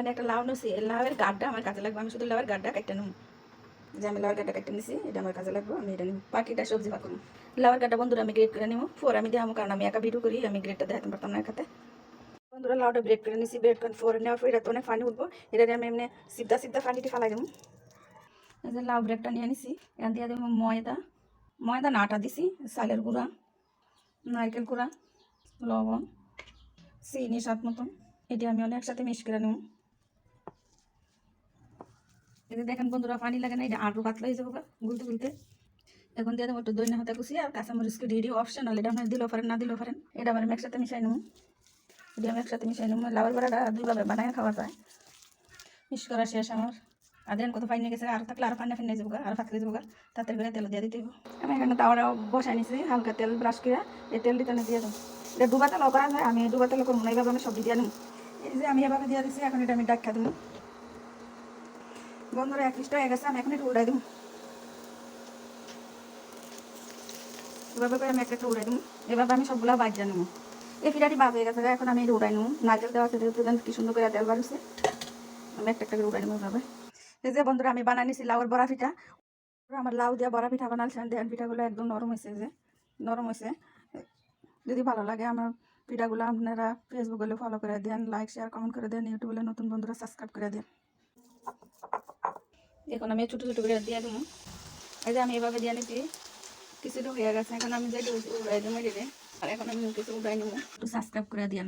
এখানে একটা লাউ নিছি, লাউয়ের গাড্ডা আমার কাজে লাগবে। আমি শুধু লাউয়ের গাড্ডা কাটতে নেব, যে আমি লাউয়ের গাড্ডা কাটতে নিছি, এটা আমার কাজে লাগবে। আমি এটা নিব, বাকিটা সবজি ভাগ করবো। লাউয়ের গাড্ডা বন্ধুরা আমি গ্রেড করে নিব, পরে আমি দেখাবো, কারণ আমি একা ভিডিও করি, আমি গ্রেডটা দেখাতে পারতাম না একাতে। বন্ধুরা লাউটা ব্রেড করে নিছি, ব্রেড করে পরে নেওয়ার পর এটা তো অনেক পানি উঠবো, এটা আমি এমনি সিদ্ধা সিদ্ধা পানিটি ফালাই দেবো। এই যে লাউ ব্রেডটা নিয়ে নিছি, এখান দিয়ে দেবো ময়দা না আটা দিছি, চালের গুঁড়া, নারকেল গুঁড়া, লবণ, চিনি স্বাদ মতন। এটি আমি অনেক একসাথে মিক্স করে নেব। এতে দেখেন বন্ধুরা পানি লাগে না, এটা আরও পাতলা হয়ে যাবো গুলতে গুলতে। এখন দিয়ে দেবো একটু দই হাতে কুচি আর কাঁচামরিচকে দিয়ে দিই, অপশনাল, এটা আপনার দিলেও পারেন না দিলেও পারেন। এটা আমি একসাথে মিশাই নেব, এটা আমি একসাথে মিশাই নেব। লাউয়ের বড়াটা দুইভাবে বানায় খাওয়া যায়। মিক্স করা শেষ আমার। আর দেন কত পানি গেছে, আর থাকলে আর পানি ফেলে যাবো, আর পাতলে যাবো, তাড়াতাড়ি করে তেল দিয়ে দিতে হবে। আমি এখানে তাওয়াটাও বসাই নিছি, হালকা তেল ব্রাশ করে এই তেল দিতে দিয়ে দেবো। এটা ডুবা তেলও করা যায়, আমি ডুবা তেল করবো না, এইভাবে আমি সবজি দিয়ে নেব। এই যে আমি এভাবে দিয়ে দিচ্ছি, এখন এটা আমি ডাক্কা দেবো। বন্ধুরা 1 হয়ে গেছে, আমি এখন একটু উড়াই দেবো। এভাবে করে আমি একটা উড়াই দেবো, এভাবে আমি সবগুলো বাজিয়ে নেবো। এই পিঠাটি বাজ হয়ে গেছে, এখন আমি এটা উড়াই নেবো। নারকেল দেওয়া আছে যেহেতু, কি সুন্দর করে তেল বাড়ছে, আমি একটা করে উড়াই নেবো এভাবে। এই যে বন্ধুরা আমি বানাই নিছি লাউয়ের বড়া পিঠা। আমার লাউ দিয়ে বড়া পিঠা বানাইছিলাম, দেখেন পিঠাগুলো একদম নরম হয়েছে, যে নরম হয়েছে। যদি ভালো লাগে আমার পিঠাগুলো আপনারা ফেসবুকে ফলো করে দেন, লাইক শেয়ার কমেন্ট করে দেন, ইউটিউবে নতুন বন্ধুরা সাবস্ক্রাইব করে দেন। এখন আমি ছোটো ছোটো করে দিয়ে দেবো। এই যে আমি এভাবে দিয়ে নিচ্ছি, কিছুটা হয়ে গেছে, এখন আমি যেটা উড়াই দেবো দিলে, আর এখন আমি কিছু উড়াই নেবো, একটু সাবস্ক্রাইব করে দেন।